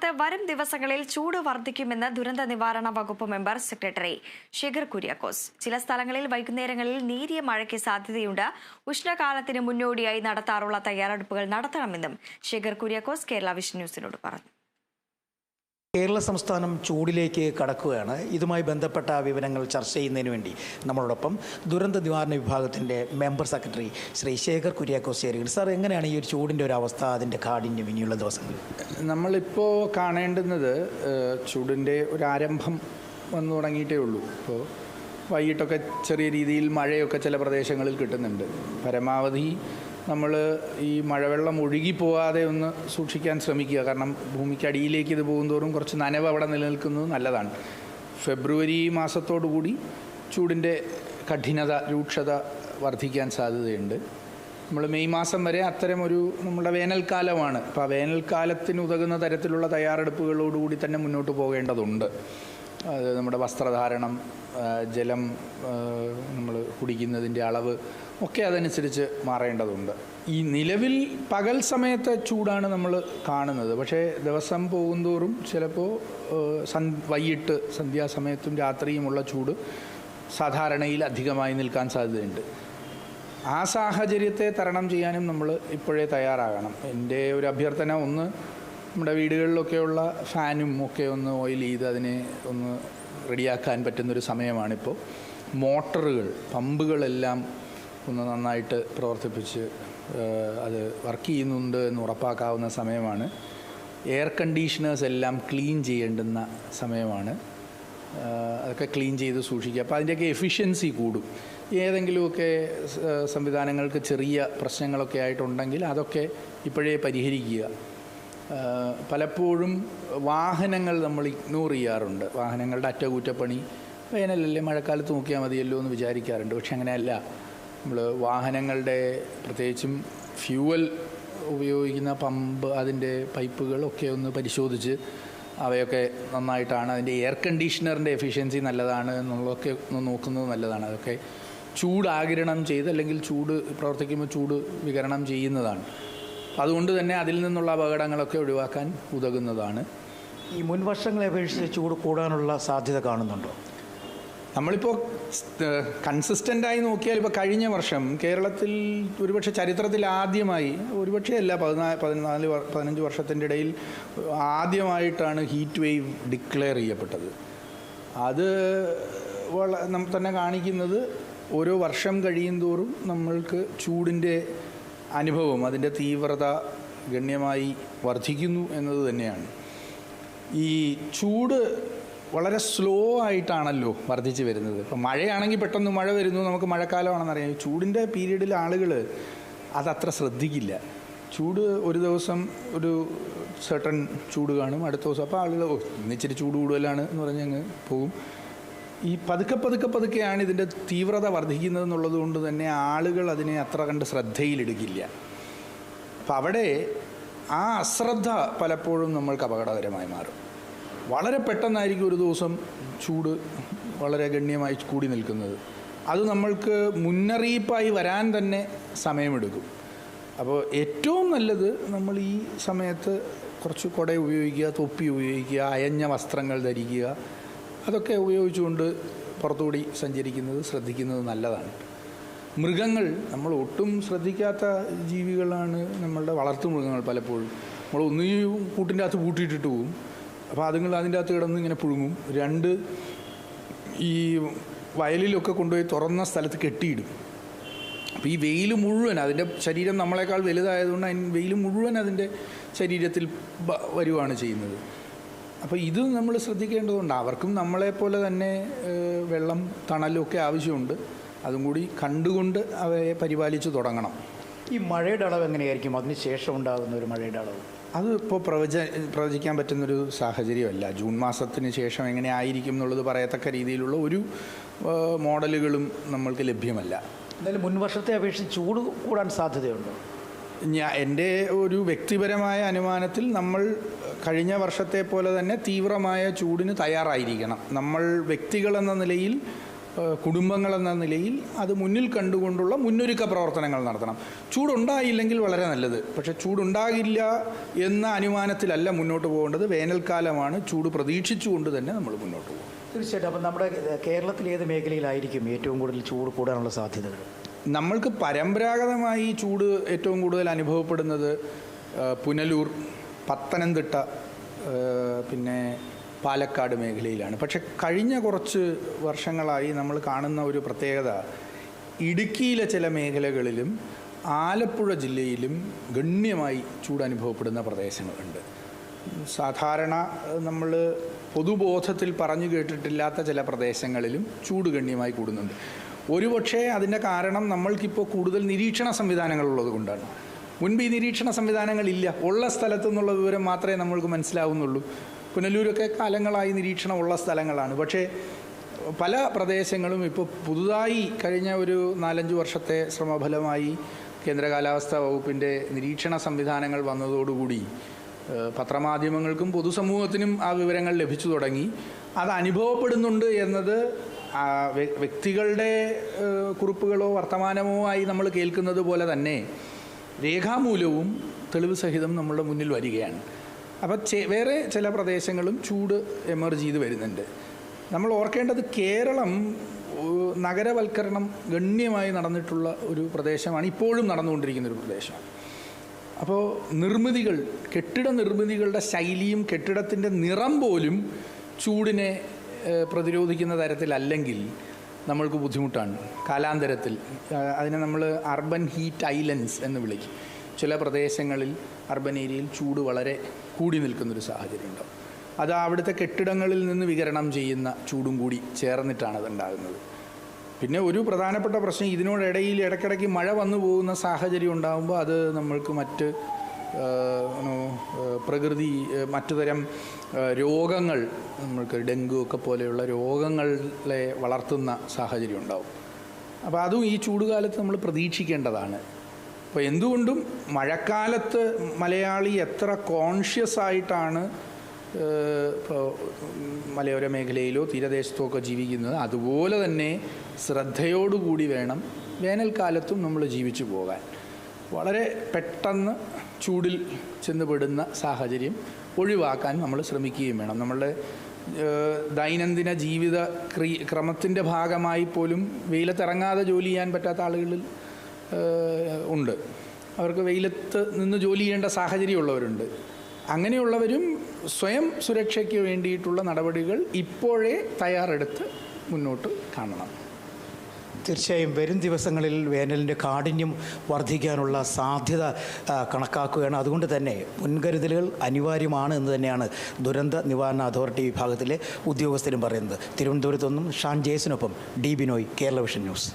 സംസ്ഥാനത്ത് വരും ദിവസങ്ങളിൽ ചൂട് വർദ്ധിക്കുമെന്ന് ദുരന്ത നിവാരണ വകുപ്പ് മെമ്പർ സെക്രട്ടറി ശേഖർ കുര്യാക്കോസ്. ചില സ്ഥലങ്ങളിൽ വൈകുന്നേരങ്ങളിൽ നേരിയ മഴയ്ക്ക് സാധ്യതയുണ്ട്. ഉഷ്ണകാലത്തിന് മുന്നോടിയായി നടത്താറുള്ള തയ്യാറെടുപ്പുകൾ നടത്തണമെന്നും ശേഖർ കുര്യാക്കോസ് കേരള വിഷൻ ന്യൂസിനോട് പറഞ്ഞു. കേരള സംസ്ഥാനം ചൂടിലേക്ക് കടക്കുകയാണ്. ഇതുമായി ബന്ധപ്പെട്ട വിവരങ്ങൾ ചർച്ച ചെയ്യുന്നതിന് വേണ്ടി നമ്മളോടൊപ്പം ദുരന്ത നിവാരണ വിഭാഗത്തിൻ്റെ മെമ്പർ സെക്രട്ടറി ശ്രീ ശേഖർ കുര്യാക്കോസ് ചേരുകയാണ്. സാർ, എങ്ങനെയാണ് ഈ ഒരു ചൂടിൻ്റെ ഒരു അവസ്ഥ, അതിൻ്റെ കാഠിന്യം ഇനിയുള്ള ദിവസങ്ങളിൽ? നമ്മളിപ്പോൾ കാണേണ്ടുന്നത് ചൂടിൻ്റെ ഒരു ആരംഭം വന്നു തുടങ്ങിയിട്ടേ ഉള്ളൂ. ഇപ്പോൾ വൈകിട്ടൊക്കെ ചെറിയ രീതിയിൽ മഴയൊക്കെ ചില പ്രദേശങ്ങളിൽ കിട്ടുന്നുണ്ട്. പരമാവധി നമ്മൾ ഈ മഴവെള്ളം ഒഴുകിപ്പോവാതെ ഒന്ന് സൂക്ഷിക്കാൻ ശ്രമിക്കുക. കാരണം ഭൂമിക്കടിയിലേക്ക് ഇത് പോകുന്തോറും കുറച്ച് നനവ് അവിടെ നിലനിൽക്കുന്നത് നല്ലതാണ്. ഫെബ്രുവരി മാസത്തോടുകൂടി ചൂടിൻ്റെ കഠിനത, രൂക്ഷത വർദ്ധിക്കാൻ സാധ്യതയുണ്ട്. നമ്മൾ മെയ് മാസം വരെ അത്തരമൊരു നമ്മുടെ വേനൽക്കാലമാണ്. അപ്പോൾ ആ വേനൽക്കാലത്തിന് ഉതകുന്ന തരത്തിലുള്ള തയ്യാറെടുപ്പുകളോടുകൂടി തന്നെ മുന്നോട്ട് പോകേണ്ടതുണ്ട്. അത് നമ്മുടെ വസ്ത്രധാരണം, ജലം നമ്മൾ കുടിക്കുന്നതിൻ്റെ അളവ് ഒക്കെ അതനുസരിച്ച് മാറേണ്ടതുണ്ട്. ഈ നിലവിൽ പകൽ സമയത്തെ ചൂടാണ് നമ്മൾ കാണുന്നത്. പക്ഷേ ദിവസം പോകുന്തോറും ചിലപ്പോൾ വൈകിട്ട് സന്ധ്യാസമയത്തും രാത്രിയുമുള്ള ചൂട് സാധാരണയിൽ അധികമായി നിൽക്കാൻ സാധ്യതയുണ്ട്. ആ സാഹചര്യത്തെ തരണം ചെയ്യാനും നമ്മൾ ഇപ്പോഴേ തയ്യാറാകണം. എൻ്റെ ഒരു അഭ്യർത്ഥന, ഒന്ന് നമ്മുടെ വീടുകളിലൊക്കെയുള്ള ഫാനും ഒക്കെ ഒന്ന് ഓയിൽ ചെയ്ത് അതിനെ ഒന്ന് റെഡിയാക്കാൻ പറ്റുന്നൊരു സമയമാണിപ്പോൾ. മോട്ടറുകൾ, പമ്പുകളെല്ലാം ഒന്ന് നന്നായിട്ട് പ്രവർത്തിപ്പിച്ച് അത് വർക്ക് ചെയ്യുന്നുണ്ട് എന്ന് ഉറപ്പാക്കാവുന്ന സമയമാണ്. എയർ കണ്ടീഷണേഴ്സ് എല്ലാം ക്ലീൻ ചെയ്യേണ്ടുന്ന സമയമാണ്. അതൊക്കെ ക്ലീൻ ചെയ്ത് സൂക്ഷിക്കുക. അപ്പോൾ അതിൻ്റെയൊക്കെ എഫിഷ്യൻസി കൂടും. ഏതെങ്കിലുമൊക്കെ സംവിധാനങ്ങൾക്ക് ചെറിയ പ്രശ്നങ്ങളൊക്കെ ആയിട്ടുണ്ടെങ്കിൽ അതൊക്കെ ഇപ്പോഴേ പരിഹരിക്കുക. പലപ്പോഴും വാഹനങ്ങൾ നമ്മൾ ഇഗ്നോർ ചെയ്യാറുണ്ട്. വാഹനങ്ങളുടെ അറ്റകുറ്റപ്പണി വേനലല്ലേ, മഴക്കാലത്ത് നോക്കിയാൽ മതിയല്ലോ എന്ന് വിചാരിക്കാറുണ്ട്. പക്ഷെ അങ്ങനെയല്ല. നമ്മൾ വാഹനങ്ങളുടെ പ്രത്യേകിച്ചും ഫ്യൂവൽ ഉപയോഗിക്കുന്ന പമ്പ്, അതിൻ്റെ പൈപ്പുകളൊക്കെ ഒന്ന് പരിശോധിച്ച് അവയൊക്കെ നന്നായിട്ടാണ്, അതിൻ്റെ എയർ കണ്ടീഷണറിൻ്റെ എഫിഷ്യൻസി നല്ലതാണ് എന്നുള്ളതൊക്കെ ഒന്ന് നോക്കുന്നത് നല്ലതാണ്. അതൊക്കെ ചൂട് ആഗിരണം ചെയ്ത്, അല്ലെങ്കിൽ ചൂട് പ്രവർത്തിക്കുമ്പോൾ ചൂട് വിതരണം ചെയ്യുന്നതാണ്. അതുകൊണ്ട് തന്നെ അതിൽ നിന്നുള്ള അപകടങ്ങളൊക്കെ ഒഴിവാക്കാൻ ഉതകുന്നതാണ്. ഈ മുൻ വർഷങ്ങളെ അപേക്ഷിച്ച് ചൂട് കൂടാനുള്ള സാധ്യത കാണുന്നുണ്ടോ? നമ്മളിപ്പോൾ കൺസിസ്റ്റൻ്റായി നോക്കിയാൽ ഇപ്പോൾ കഴിഞ്ഞ വർഷം കേരളത്തിൽ ഒരുപക്ഷെ ചരിത്രത്തിൽ ആദ്യമായി, ഒരുപക്ഷെ അല്ല 15 വർഷത്തിൻ്റെ ഇടയിൽ ആദ്യമായിട്ടാണ് ഹീറ്റ് വേവ് ഡിക്ലെയർ ചെയ്യപ്പെട്ടത്. അത് തന്നെ കാണിക്കുന്നത് ഓരോ വർഷം കഴിയുന്തോറും നമ്മൾക്ക് ചൂടിൻ്റെ അനുഭവം, അതിൻ്റെ തീവ്രത ഗണ്യമായി വർദ്ധിക്കുന്നു എന്നത് തന്നെയാണ്. ഈ ചൂട് വളരെ സ്ലോ ആയിട്ടാണല്ലോ വർദ്ധിച്ച് വരുന്നത്. ഇപ്പം മഴയാണെങ്കിൽ പെട്ടെന്ന് മഴ വരുന്നു, നമുക്ക് മഴക്കാലമാണെന്നറിയാം. ചൂടിൻ്റെ പീരീഡിൽ ആളുകൾ അതത്ര ശ്രദ്ധിക്കില്ല. ചൂട് ഒരു ദിവസം ഒരു സർട്ടൺ ചൂട് കാണും, അടുത്ത ദിവസം അപ്പോൾ ആളുകൾ ഇന്നിച്ചിരി ചൂട് കൂടുതലാണ് എന്ന് പറഞ്ഞ് അങ്ങ് പോകും. ഈ പതുക്കെയാണ് ഇതിൻ്റെ തീവ്രത വർദ്ധിക്കുന്നതെന്നുള്ളത് കൊണ്ട് തന്നെ ആളുകൾ അതിനെ അത്ര കണ്ട് ശ്രദ്ധയിലെടുക്കില്ല. അപ്പം അവിടെ ആ അശ്രദ്ധ പലപ്പോഴും നമ്മൾക്ക് അപകടകരമായി മാറും. വളരെ പെട്ടെന്നായിരിക്കും ഒരു ദിവസം ചൂട് വളരെ ഗണ്യമായി കൂടി നിൽക്കുന്നത്. അത് നമ്മൾക്ക് മുന്നറിയിപ്പായി വരാൻ തന്നെ സമയമെടുക്കും. അപ്പോൾ ഏറ്റവും നല്ലത് നമ്മൾ ഈ സമയത്ത് കുറച്ച് കുട ഉപയോഗിക്കുക, തൊപ്പി ഉപയോഗിക്കുക, അയഞ്ഞ വസ്ത്രങ്ങൾ ധരിക്കുക. അതൊക്കെ ഉപയോഗിച്ചുകൊണ്ട് പുറത്തുകൂടി സഞ്ചരിക്കുന്നത്, ശ്രദ്ധിക്കുന്നത് നല്ലതാണ്. മൃഗങ്ങൾ, നമ്മൾ ഒട്ടും ശ്രദ്ധിക്കാത്ത ജീവികളാണ് നമ്മളുടെ വളർത്തു മൃഗങ്ങൾ. പലപ്പോഴും നമ്മൾ ഒന്നീ കൂട്ടിൻ്റെ അകത്ത് പൂട്ടിയിട്ടിട്ട് പോവും. അപ്പോൾ അതുങ്ങൾ അതിൻ്റെ അകത്ത് കിടന്ന് ഇങ്ങനെ പുഴുങ്ങും. രണ്ട്, ഈ വയലിലൊക്കെ കൊണ്ടുപോയി തുറന്ന സ്ഥലത്ത് കെട്ടിയിടും. അപ്പോൾ ഈ വെയിൽ മുഴുവൻ, അതിൻ്റെ ശരീരം നമ്മളെക്കാൾ വലുതായതുകൊണ്ട് വെയിൽ മുഴുവൻ അതിൻ്റെ ശരീരത്തിൽ വരുവാണ് ചെയ്യുന്നത്. അപ്പോൾ ഇത് നമ്മൾ ശ്രദ്ധിക്കേണ്ടതുണ്ട്. അവർക്കും നമ്മളെപ്പോലെ തന്നെ വെള്ളം, തണലും ഒക്കെ ആവശ്യമുണ്ട്. അതും കൂടി കണ്ടുകൊണ്ട് അവയെ പരിപാലിച്ച് തുടങ്ങണം. ഈ മഴയുടെ അളവ് എങ്ങനെയായിരിക്കും അതിന് ശേഷം ഉണ്ടാകുന്ന ഒരു മഴയുടെ അളവ്? അത് ഇപ്പോൾ പ്രവചിക്കാൻ പറ്റുന്നൊരു സാഹചര്യമല്ല. ജൂൺ മാസത്തിന് ശേഷം എങ്ങനെ ആയിരിക്കും എന്നുള്ളത് പറയത്തക്ക രീതിയിലുള്ള ഒരു മോഡലുകളും നമ്മൾക്ക് ലഭ്യമല്ല. എന്തായാലും മുൻ വർഷത്തെ അപേക്ഷിച്ച് ചൂട് കൂടാൻ സാധ്യതയുണ്ടോ? എൻ്റെ ഒരു വ്യക്തിപരമായ അനുമാനത്തിൽ നമ്മൾ കഴിഞ്ഞ വർഷത്തെ പോലെ തന്നെ തീവ്രമായ ചൂടിന് തയ്യാറായിരിക്കണം. നമ്മൾ വ്യക്തികളെന്ന നിലയിൽ കുടുംബങ്ങളെന്ന നിലയിൽ അത് മുന്നിൽ കണ്ടുകൊണ്ടുള്ള മുന്നൊരുക്ക പ്രവർത്തനങ്ങൾ നടത്തണം. ചൂടുണ്ടായില്ലെങ്കിൽ വളരെ നല്ലത്. പക്ഷേ ചൂടുണ്ടാകില്ല എന്ന അനുമാനത്തിലല്ല മുന്നോട്ട് പോകേണ്ടത്. വേനൽക്കാലമാണ്. ചൂട് പ്രതീക്ഷിച്ചുകൊണ്ട് തന്നെ നമ്മൾ മുന്നോട്ട് പോകും. തീർച്ചയായിട്ടും. അപ്പം നമ്മുടെ കേരളത്തിൽ ഏത് മേഖലയിലായിരിക്കും ഏറ്റവും കൂടുതൽ ചൂട് കൂടാനുള്ള സാധ്യതകൾ? നമ്മൾക്ക് പരമ്പരാഗതമായി ചൂട് ഏറ്റവും കൂടുതൽ അനുഭവപ്പെടുന്നത് പുനലൂർ, പത്തനംതിട്ട, പിന്നെ പാലക്കാട് മേഖലയിലാണ്. പക്ഷെ കഴിഞ്ഞ കുറച്ച് വർഷങ്ങളായി നമ്മൾ കാണുന്ന ഒരു പ്രത്യേകത, ഇടുക്കിയിലെ ചില മേഖലകളിലും ആലപ്പുഴ ജില്ലയിലും ഗണ്യമായി ചൂട് അനുഭവപ്പെടുന്ന പ്രദേശങ്ങളുണ്ട്. സാധാരണ നമ്മൾ പൊതുബോധത്തിൽ പറഞ്ഞു കേട്ടിട്ടില്ലാത്ത ചില പ്രദേശങ്ങളിലും ചൂട് ഗണ്യമായി കൂടുന്നുണ്ട്. ഒരുപക്ഷെ അതിൻ്റെ കാരണം നമ്മൾക്കിപ്പോൾ കൂടുതൽ നിരീക്ഷണ സംവിധാനങ്ങളുള്ളത് കൊണ്ടാണ്. മുൻപ് ഈ നിരീക്ഷണ സംവിധാനങ്ങളില്ല. ഉള്ള സ്ഥലത്തു നിന്നുള്ള വിവരം മാത്രമേ നമ്മൾക്ക് മനസ്സിലാവുന്നുള്ളൂ. പുനലൂരൊക്കെ കാലങ്ങളായി നിരീക്ഷണമുള്ള സ്ഥലങ്ങളാണ്. പക്ഷേ പല പ്രദേശങ്ങളും ഇപ്പോൾ പുതുതായി കഴിഞ്ഞ ഒരു 4-5 വർഷത്തെ ശ്രമഫലമായി കേന്ദ്ര കാലാവസ്ഥാ വകുപ്പിൻ്റെ നിരീക്ഷണ സംവിധാനങ്ങൾ വന്നതോടുകൂടി പത്രമാധ്യമങ്ങൾക്കും പൊതുസമൂഹത്തിനും ആ വിവരങ്ങൾ ലഭിച്ചു തുടങ്ങി. അത് അനുഭവപ്പെടുന്നുണ്ട് എന്നത് വ്യക്തികളുടെ കുറിപ്പുകളോ വർത്തമാനമോ ആയി നമ്മൾ കേൾക്കുന്നത് പോലെ തന്നെ രേഖാമൂലവും തെളിവ് സഹിതം നമ്മളുടെ മുന്നിൽ വരികയാണ്. അപ്പോൾ വേറെ ചില പ്രദേശങ്ങളും ചൂട് എമർജ് ചെയ്ത് വരുന്നുണ്ട്. നമ്മൾ ഓർക്കേണ്ടത്, കേരളം നഗരവൽക്കരണം ഗണ്യമായി നടന്നിട്ടുള്ള ഒരു പ്രദേശമാണ്, ഇപ്പോഴും നടന്നുകൊണ്ടിരിക്കുന്ന ഒരു പ്രദേശമാണ്. അപ്പോൾ നിർമ്മിതികൾ, കെട്ടിട നിർമ്മിതികളുടെ ശൈലിയും കെട്ടിടത്തിൻ്റെ നിറം പോലും ചൂടിനെ പ്രതിരോധിക്കുന്ന തരത്തിലല്ലെങ്കിൽ നമ്മൾക്ക് ബുദ്ധിമുട്ടാണ്. കാലാന്തരത്തിൽ അതിനെ നമ്മൾ അർബൻ ഹീറ്റ് ഐലൻഡ്സ് എന്ന് വിളിക്കും. ചില പ്രദേശങ്ങളിൽ അർബൻ ഏരിയയിൽ ചൂട് വളരെ കൂടി നിൽക്കുന്നൊരു സാഹചര്യം ഉണ്ടാവും. അത് അവിടുത്തെ കെട്ടിടങ്ങളിൽ നിന്ന് വികിരണം ചെയ്യുന്ന ചൂടും കൂടി ചേർന്നിട്ടാണ് അതുണ്ടാകുന്നത്. പിന്നെ ഒരു പ്രധാനപ്പെട്ട പ്രശ്നം, ഇതിനോടിടയിൽ ഇടയ്ക്കിടയ്ക്ക് മഴ വന്നു പോകുന്ന സാഹചര്യം ഉണ്ടാകുമ്പോൾ അത് നമ്മൾക്ക് മറ്റു തരം രോഗങ്ങൾ, നമ്മൾക്ക് ഡെങ്കു ഒക്കെ പോലെയുള്ള രോഗങ്ങളെ വളർത്തുന്ന സാഹചര്യം ഉണ്ടാവും. അപ്പോൾ അതും ഈ ചൂടുകാലത്ത് നമ്മൾ പ്രതീക്ഷിക്കേണ്ടതാണ്. അപ്പോൾ എന്തുകൊണ്ടും മഴക്കാലത്ത് മലയാളി എത്ര കോൺഷ്യസ് ആയിട്ടാണ് ഇപ്പോൾ മലയോര മേഖലയിലോ തീരദേശത്തോ ഒക്കെ ജീവിക്കുന്നത്, അതുപോലെ തന്നെ ശ്രദ്ധയോടുകൂടി വേണം വേനൽക്കാലത്തും നമ്മൾ ജീവിച്ചു പോകാൻ. വളരെ പെട്ടെന്ന് ചൂടിൽ ചെന്നുപെടുന്ന സാഹചര്യം ഒഴിവാക്കാൻ നമ്മൾ ശ്രമിക്കുകയും വേണം. നമ്മളുടെ ദൈനംദിന ജീവിത ക്രമത്തിൻ്റെ ഭാഗമായി പോലും വെയിലത്തിറങ്ങാതെ ജോലി ചെയ്യാൻ പറ്റാത്ത ആളുകളിൽ ഉണ്ട്. അവർക്ക് വെയിലത്ത് നിന്ന് ജോലി ചെയ്യേണ്ട സാഹചര്യമുള്ളവരുണ്ട്. അങ്ങനെയുള്ളവരും സ്വയം സുരക്ഷയ്ക്ക് വേണ്ടിയിട്ടുള്ള നടപടികൾ ഇപ്പോഴേ തയ്യാറെടുത്ത് മുന്നോട്ട് കാണണം. തീർച്ചയായും വരും ദിവസങ്ങളിൽ വേനലിൻ്റെ കാഠിന്യം വർദ്ധിക്കാനുള്ള സാധ്യത കണക്കാക്കുകയാണ്. അതുകൊണ്ട് തന്നെ മുൻകരുതലുകൾ അനിവാര്യമാണ് എന്ന് തന്നെയാണ് ദുരന്ത നിവാരണ അതോറിറ്റി വിഭാഗത്തിലെ ഉദ്യോഗസ്ഥരും പറയുന്നത്. തിരുവനന്തപുരത്തു നിന്നും ഷാൻ ജേസിനൊപ്പം D Binoy, Kerala Vision news.